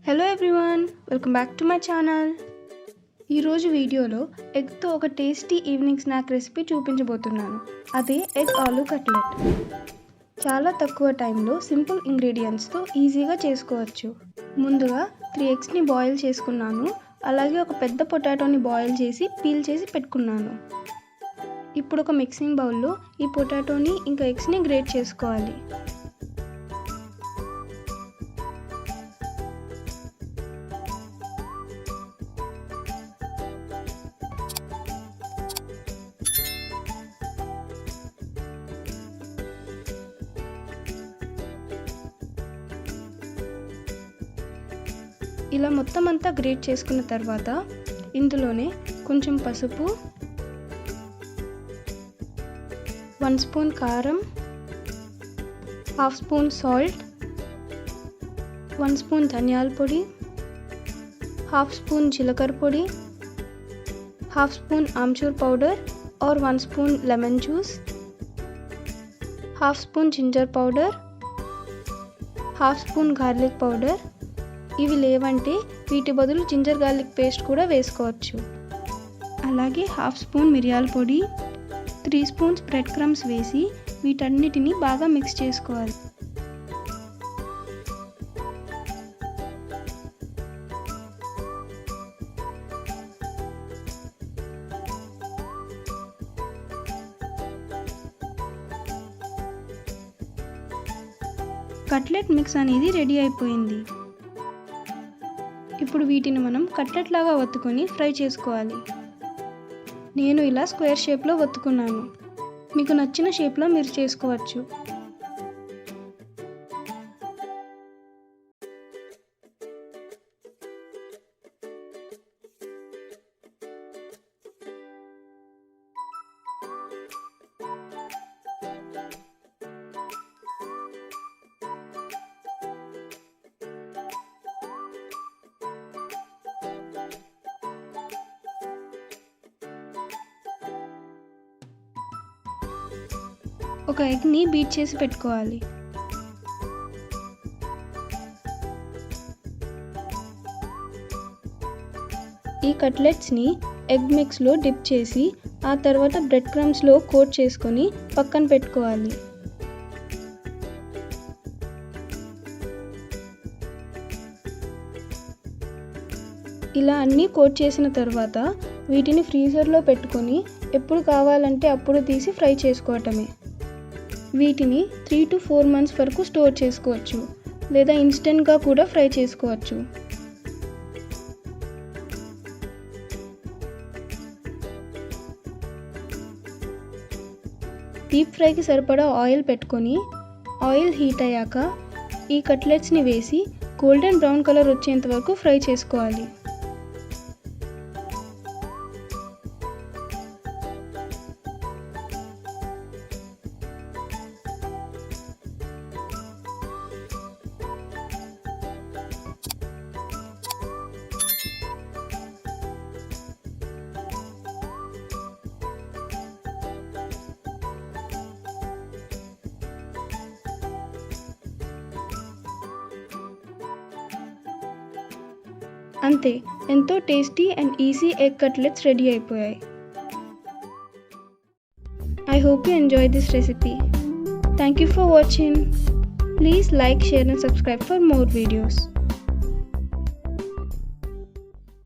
Hello everyone, welcome back to my channel. ఈరోజు వీడియోలో ఎగ్తో ఒక టేస్టీ ఈవినింగ్ స్నాక్ రెసిపీ చూపించబోతున్నాను. అదే ఎగ్ ఆలు కట్లెట్. చాలా తక్కువ టైంలో సింపుల్ ఇంగ్రీడియంట్స్తో ఈజీగా చేసుకోవచ్చు. ముందుగా 3 ఎగ్స్ని బాయిల్ చేసుకున్నాను. అలాగే ఒక పెద్ద పొటాటోని బాయిల్ చేసి పీల్ చేసి పెట్టుకున్నాను. ఇప్పుడు ఒక మిక్సింగ్ బౌల్లో ఈ పొటాటోని ఇంకా ఎగ్స్ని గ్రేట్ చేసుకోవాలి. ఇలా మొత్తం అంతా గ్రేట్ చేసుకున్న తర్వాత ఇందులోనే కొంచెం పసుపు, 1 స్పూన్ కారం, 1/2 స్పూన్ సాల్ట్, 1 స్పూన్ ధనియాల పొడి, 1/2 స్పూన్ జీలకర్ర పొడి, 1/2 స్పూన్ ఆమ్చూర్ పౌడర్ और 1 spoon lemon juice, 1/2 spoon ginger powder, 1/2 spoon garlic powder. ఇవి లేవంటే వీటి బదులు జింజర్ గార్లిక్ పేస్ట్ కూడా వేసుకోవచ్చు. అలాగే 1/2 స్పూన్ మిరియాల పొడి, 3 స్పూన్స్ బ్రెడ్ క్రమ్స్ వేసి వీటన్నిటిని బాగా మిక్స్ చేసుకోవాలి. కట్లెట్ మిక్స్ అనేది రెడీ అయిపోయింది. ఇప్పుడు వీటిని మనం కట్లెట్ లాగా వత్తుకొని ఫ్రై చేసుకోవాలి. నేను ఇలా స్క్వేర్ షేప్లో వత్తుకున్నాను. మీకు నచ్చిన షేప్లో మీరు చేసుకోవచ్చు. ఒక ఎగ్ని బీట్ చేసి పెట్టుకోవాలి. ఈ కట్లెట్స్ని ఎగ్ మిక్స్లో డిప్ చేసి ఆ తర్వాత బ్రెడ్ క్రమ్స్లో కోట్ చేసుకొని పక్కన పెట్టుకోవాలి. ఇలా అన్నీ కోట్ చేసిన తర్వాత వీటిని ఫ్రీజర్లో పెట్టుకొని ఎప్పుడు కావాలంటే అప్పుడు తీసి ఫ్రై చేసుకోవటమే. వీటిని 3 to 4 months వరకు స్టోర్ చేసుకోవచ్చు, లేదా ఇన్స్టెంట్గా కూడా ఫ్రై చేసుకోవచ్చు. డీప్ ఫ్రైకి సరిపడా ఆయిల్ పెట్టుకొని ఆయిల్ హీట్ అయ్యాక ఈ కట్లెట్స్ని వేసి గోల్డెన్ బ్రౌన్ కలర్ వచ్చేంత వరకు ఫ్రై చేసుకోవాలి. అంతే, ఎంతో tasty and easy egg cutlets ready అయిపోయాయి. I hope you enjoyed this recipe. Thank you for watching. Please like, share and subscribe for more videos.